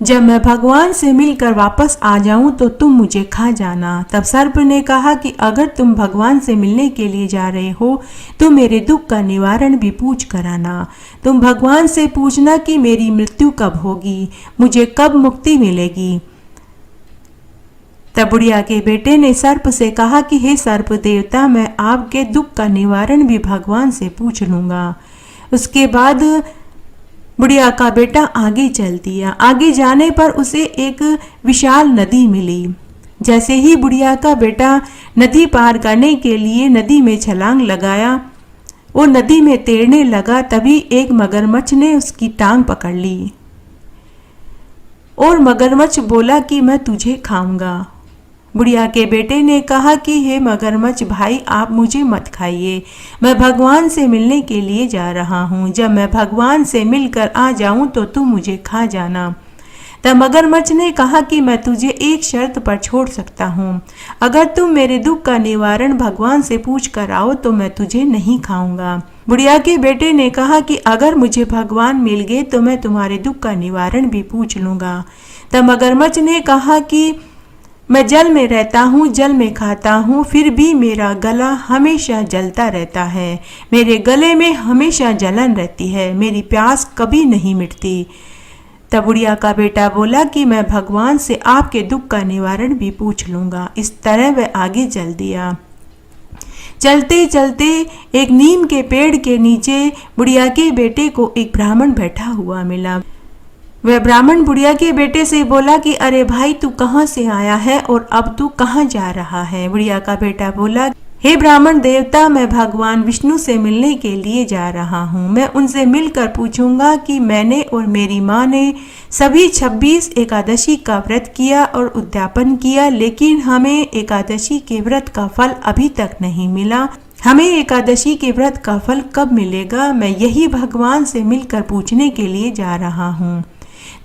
जब मैं भगवान से मिलकर वापस आ जाऊं तो तुम मुझे खा जाना। तब सर्प ने कहा कि अगर तुम भगवान से मिलने के लिए जा रहे हो तो मेरे दुख का निवारण भी पूछ कर आना। तुम भगवान से पूछना कि मेरी मृत्यु कब होगी, मुझे कब मुक्ति मिलेगी। तब बुढ़िया के बेटे ने सर्प से कहा कि हे सर्प देवता, मैं आपके दुख का निवारण भी भगवान से पूछ लूँगा। उसके बाद बुढ़िया का बेटा आगे चल दिया। आगे जाने पर उसे एक विशाल नदी मिली। जैसे ही बुढ़िया का बेटा नदी पार करने के लिए नदी में छलांग लगाया और नदी में तैरने लगा, तभी एक मगरमच्छ ने उसकी टांग पकड़ ली और मगरमच्छ बोला कि मैं तुझे खाऊंगा। बुढ़िया के बेटे ने कहा कि हे मगरमच्छ भाई, आप मुझे मत खाइए, मैं भगवान से मिलने के लिए जा रहा हूँ। जब मैं भगवान से मिलकर आ जाऊँ तो तुम मुझे खा जाना। तब मगरमच्छ ने कहा कि मैं तुझे एक शर्त पर छोड़ सकता हूँ। अगर तुम मेरे दुख का निवारण भगवान से पूछ कर आओ तो मैं तुझे नहीं खाऊंगा। बुढ़िया के बेटे ने कहा कि अगर मुझे भगवान मिल गए तो मैं तुम्हारे दुख का निवारण भी पूछ लूँगा। तब मगरमच्छ ने कहा कि मैं जल में रहता हूँ, जल में खाता हूँ, फिर भी मेरा गला हमेशा जलता रहता है। मेरे गले में हमेशा जलन रहती है, मेरी प्यास कभी नहीं मिटती। तब बुढ़िया का बेटा बोला कि मैं भगवान से आपके दुख का निवारण भी पूछ लूँगा। इस तरह वह आगे चल दिया। चलते चलते एक नीम के पेड़ के नीचे बुढ़िया के बेटे को एक ब्राह्मण बैठा हुआ मिला। वह ब्राह्मण बुढ़िया के बेटे से बोला कि अरे भाई, तू कहाँ से आया है और अब तू कहाँ जा रहा है। बुढ़िया का बेटा बोला, हे ब्राह्मण देवता, मैं भगवान विष्णु से मिलने के लिए जा रहा हूँ। मैं उनसे मिलकर पूछूंगा कि मैंने और मेरी माँ ने सभी 26 एकादशी का व्रत किया और उद्यापन किया, लेकिन हमें एकादशी के व्रत का फल अभी तक नहीं मिला। हमें एकादशी के व्रत का फल कब मिलेगा? मैं यही भगवान से मिलकर पूछने के लिए जा रहा हूँ।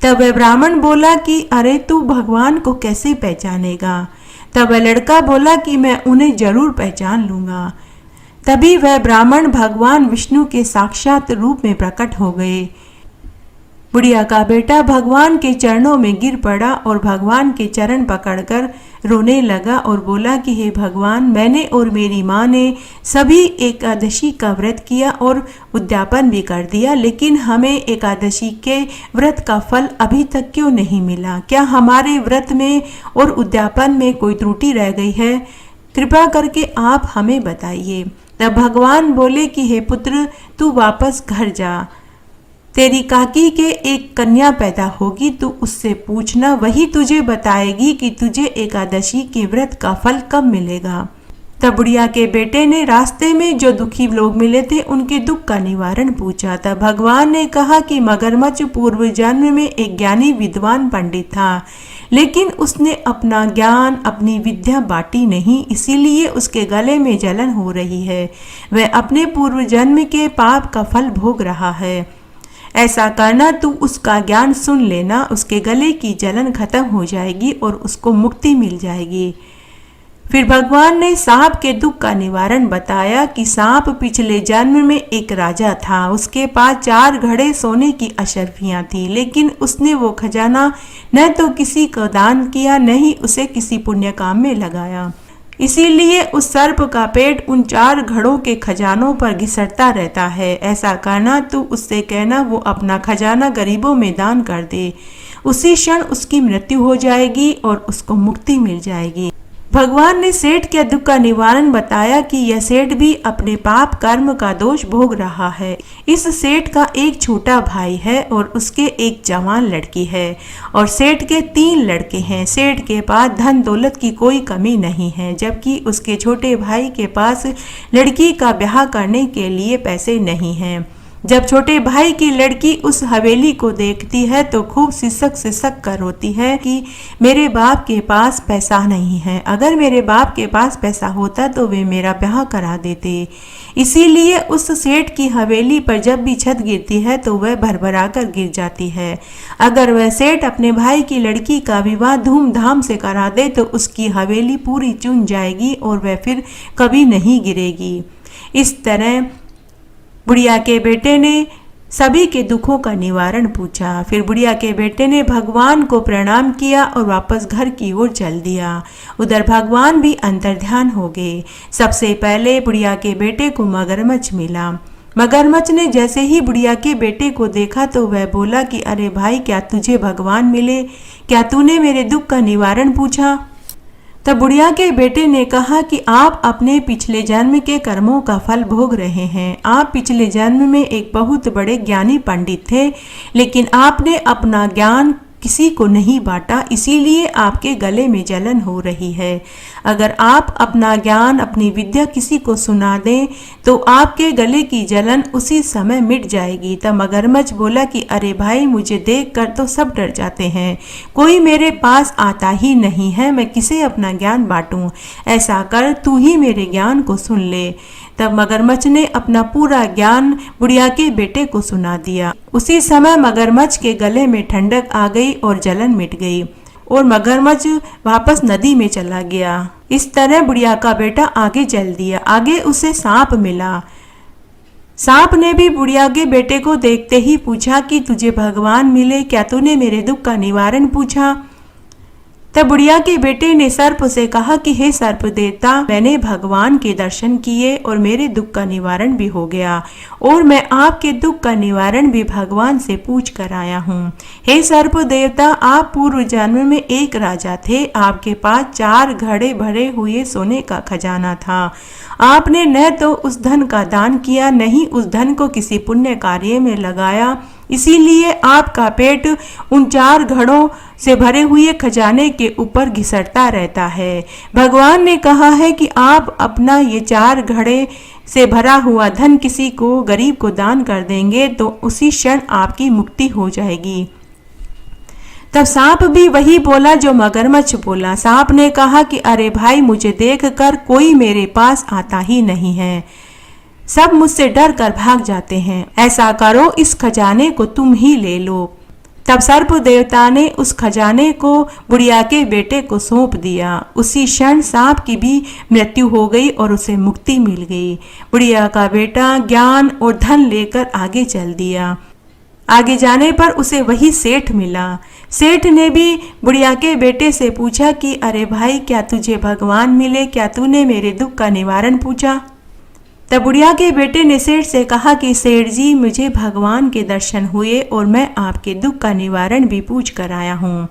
तब वह ब्राह्मण बोला कि अरे, तू भगवान को कैसे पहचानेगा? तब वह लड़का बोला कि मैं उन्हें जरूर पहचान लूंगा। तभी वह ब्राह्मण भगवान विष्णु के साक्षात रूप में प्रकट हो गए। बुढ़िया का बेटा भगवान के चरणों में गिर पड़ा और भगवान के चरण पकड़कर रोने लगा और बोला कि हे भगवान, मैंने और मेरी माँ ने सभी एकादशी का व्रत किया और उद्यापन भी कर दिया, लेकिन हमें एकादशी के व्रत का फल अभी तक क्यों नहीं मिला? क्या हमारे व्रत में और उद्यापन में कोई त्रुटि रह गई है? कृपा करके आप हमें बताइए। तब भगवान बोले कि हे पुत्र, तू वापस घर जा। तेरी काकी के एक कन्या पैदा होगी, तू उससे पूछना, वही तुझे बताएगी कि तुझे एकादशी के व्रत का फल कब मिलेगा। तब बुढ़िया के बेटे ने रास्ते में जो दुखी लोग मिले थे उनके दुख का निवारण पूछा। तब भगवान ने कहा कि मगरमच्छ पूर्व जन्म में एक ज्ञानी विद्वान पंडित था, लेकिन उसने अपना ज्ञान, अपनी विद्या बांटी नहीं, इसीलिए उसके गले में जलन हो रही है। वह अपने पूर्व जन्म के पाप का फल भोग रहा है। ऐसा करना, तू उसका ज्ञान सुन लेना, उसके गले की जलन खत्म हो जाएगी और उसको मुक्ति मिल जाएगी। फिर भगवान ने सांप के दुख का निवारण बताया कि सांप पिछले जन्म में एक राजा था। उसके पास 4 घड़े सोने की अशर्फियां थी, लेकिन उसने वो खजाना न तो किसी को दान किया, न ही उसे किसी पुण्य काम में लगाया। इसीलिए उस सर्प का पेट उन 4 घड़ों के खजानों पर घिसटता रहता है। ऐसा करना, तू उससे कहना वो अपना खजाना गरीबों में दान कर दे। उसी क्षण उसकी मृत्यु हो जाएगी और उसको मुक्ति मिल जाएगी। भगवान ने सेठ के दुख का निवारण बताया कि यह सेठ भी अपने पाप कर्म का दोष भोग रहा है। इस सेठ का एक छोटा भाई है और उसके एक जवान लड़की है और सेठ के 3 लड़के हैं। सेठ के पास धन दौलत की कोई कमी नहीं है, जबकि उसके छोटे भाई के पास लड़की का ब्याह करने के लिए पैसे नहीं हैं। जब छोटे भाई की लड़की उस हवेली को देखती है तो खूब सिसक कर रोती है कि मेरे बाप के पास पैसा नहीं है। अगर मेरे बाप के पास पैसा होता तो वे मेरा ब्याह करा देते। इसीलिए उस सेठ की हवेली पर जब भी छत गिरती है तो वह भरभरा कर गिर जाती है। अगर वह सेठ अपने भाई की लड़की का विवाह धूमधाम से करा दे तो उसकी हवेली पूरी चुन जाएगी और वह फिर कभी नहीं गिरेगी। इस तरह बुढ़िया के बेटे ने सभी के दुखों का निवारण पूछा। फिर बुढ़िया के बेटे ने भगवान को प्रणाम किया और वापस घर की ओर चल दिया। उधर भगवान भी अंतर्ध्यान हो गए। सबसे पहले बुढ़िया के बेटे को मगरमच्छ मिला। मगरमच्छ ने जैसे ही बुढ़िया के बेटे को देखा तो वह बोला कि अरे भाई, क्या तुझे भगवान मिले? क्या तूने मेरे दुख का निवारण पूछा? तब बुढ़िया के बेटे ने कहा कि आप अपने पिछले जन्म के कर्मों का फल भोग रहे हैं। आप पिछले जन्म में एक बहुत बड़े ज्ञानी पंडित थे, लेकिन आपने अपना ज्ञान किसी को नहीं बांटा, इसीलिए आपके गले में जलन हो रही है। अगर आप अपना ज्ञान, अपनी विद्या किसी को सुना दें तो आपके गले की जलन उसी समय मिट जाएगी। तब मगरमच्छ बोला कि अरे भाई, मुझे देखकर तो सब डर जाते हैं, कोई मेरे पास आता ही नहीं है, मैं किसे अपना ज्ञान बांटूं? ऐसा कर, तू ही मेरे ज्ञान को सुन ले। तब मगरमच्छ ने अपना पूरा ज्ञान बुढ़िया के बेटे को सुना दिया। उसी समय मगरमच्छ के गले में ठंडक आ गई और जलन मिट गई और मगरमच्छ वापस नदी में चला गया। इस तरह बुढ़िया का बेटा आगे चल दिया। आगे उसे सांप मिला। सांप ने भी बुढ़िया के बेटे को देखते ही पूछा कि तुझे भगवान मिले? क्या तूने मेरे दुख का निवारण पूछा? तब बुढ़िया के बेटे ने सर्प से कहा कि हे सर्प देवता, मैंने भगवान के दर्शन किए और मेरे दुख का निवारण भी हो गया और मैं आपके दुख का निवारण भी भगवान से पूछ कर आया हूँ। हे सर्प देवता, आप पूर्व जन्म में एक राजा थे। आपके पास 4 घड़े भरे हुए सोने का खजाना था। आपने न तो उस धन का दान किया, न ही उस धन को किसी पुण्य कार्य में लगाया। इसीलिए आपका पेट उन 4 घड़ों से भरे हुए खजाने के ऊपर घिसटता रहता है। भगवान ने कहा है कि आप अपना ये 4 घड़े से भरा हुआ धन किसी को गरीब को दान कर देंगे तो उसी क्षण आपकी मुक्ति हो जाएगी। तब सांप भी वही बोला जो मगरमच्छ बोला। सांप ने कहा कि अरे भाई, मुझे देखकर कोई मेरे पास आता ही नहीं है, सब मुझसे डर कर भाग जाते हैं। ऐसा करो, इस खजाने को तुम ही ले लो। तब सर्प देवता ने उस खजाने को बुढ़िया के बेटे को सौंप दिया। उसी क्षण सांप की भी मृत्यु हो गई और उसे मुक्ति मिल गई। बुढ़िया का बेटा ज्ञान और धन लेकर आगे चल दिया। आगे जाने पर उसे वही सेठ मिला। सेठ ने भी बुढ़िया के बेटे से पूछा कि अरे भाई, क्या तुझे भगवान मिले? क्या तूने मेरे दुख का निवारण पूछा? तब बुढ़िया के बेटे ने सेठ से कहा कि सेठ जी, मुझे भगवान के दर्शन हुए और मैं आपके दुख का निवारण भी पूछ कर आया हूँ।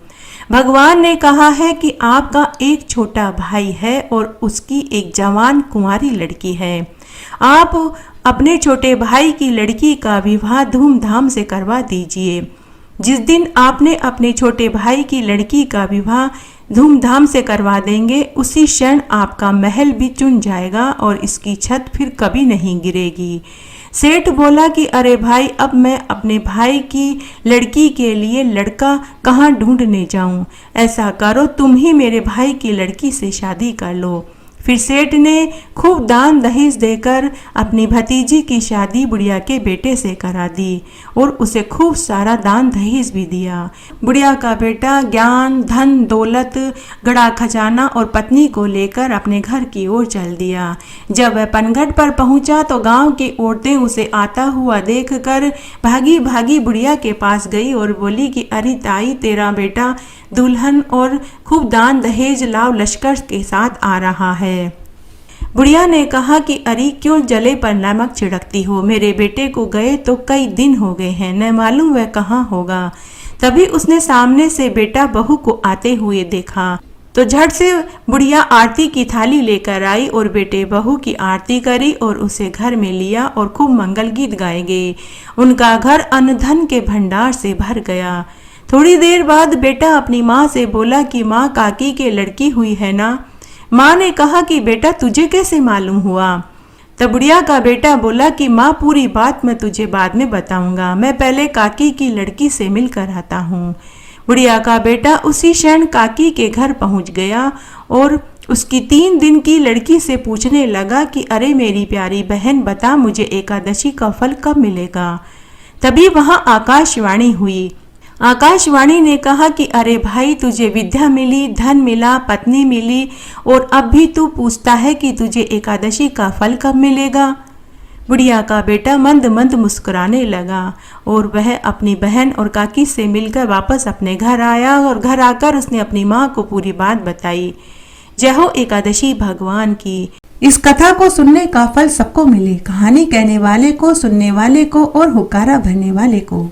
भगवान ने कहा है कि आपका एक छोटा भाई है और उसकी एक जवान कुंवारी लड़की है। आप अपने छोटे भाई की लड़की का विवाह धूमधाम से करवा दीजिए। जिस दिन आपने अपने छोटे भाई की लड़की का विवाह धूमधाम से करवा देंगे, उसी क्षण आपका महल भी चुन जाएगा और इसकी छत फिर कभी नहीं गिरेगी। सेठ बोला कि अरे भाई, अब मैं अपने भाई की लड़की के लिए लड़का कहाँ ढूंढने जाऊं? ऐसा करो, तुम ही मेरे भाई की लड़की से शादी कर लो। फिर सेठ ने खूब दान दहेज देकर अपनी भतीजी की शादी बुढ़िया के बेटे से करा दी और उसे खूब सारा दान दहेज भी दिया। बुढ़िया का बेटा ज्ञान, धन, दौलत, गड़ा खजाना और पत्नी को लेकर अपने घर की ओर चल दिया। जब वह पनघट पर पहुंचा तो गांव की औरतें उसे आता हुआ देखकर भागी भागी बुढ़िया के पास गई और बोली कि अरे ताई, तेरा बेटा दुल्हन और खूब दान दहेज लाव लश्कर के साथ आ रहा है। बुढ़िया ने कहा कि अरे, क्यों जले पर नमक छिड़कती हो? मेरे बेटे को गए तो कई दिन हो गए हैं, न मालूम वह कहाँ होगा। तभी उसने सामने से बेटा बहू को आते हुए देखा तो झट से बुढ़िया आरती की थाली लेकर आई और बेटे बहू की आरती करी और उसे घर में लिया और खूब मंगल गीत गाए गए। उनका घर अन्न धन के भंडार से भर गया। थोड़ी देर बाद बेटा अपनी माँ से बोला कि माँ, काकी के लड़की हुई है ना? माँ ने कहा कि बेटा, तुझे कैसे मालूम हुआ? तब बुढ़िया का बेटा बोला कि माँ, पूरी बात मैं तुझे बाद में बताऊंगा, मैं पहले काकी की लड़की से मिलकर आता हूँ। बुढ़िया का बेटा उसी क्षण काकी के घर पहुँच गया और उसकी 3 दिन की लड़की से पूछने लगा कि अरे मेरी प्यारी बहन, बता मुझे एकादशी का फल कब मिलेगा? तभी वहाँ आकाशवाणी हुई। आकाशवाणी ने कहा कि अरे भाई, तुझे विद्या मिली, धन मिला, पत्नी मिली और अब भी तू पूछता है कि तुझे एकादशी का फल कब मिलेगा? बुढ़िया का बेटा मंद मंद मुस्कुराने लगा और वह अपनी बहन और काकी से मिलकर वापस अपने घर आया और घर आकर उसने अपनी माँ को पूरी बात बताई। जय हो एकादशी भगवान की। इस कथा को सुनने का फल सबको मिले, कहानी कहने वाले को, सुनने वाले को और हुक्कारा भरने वाले को।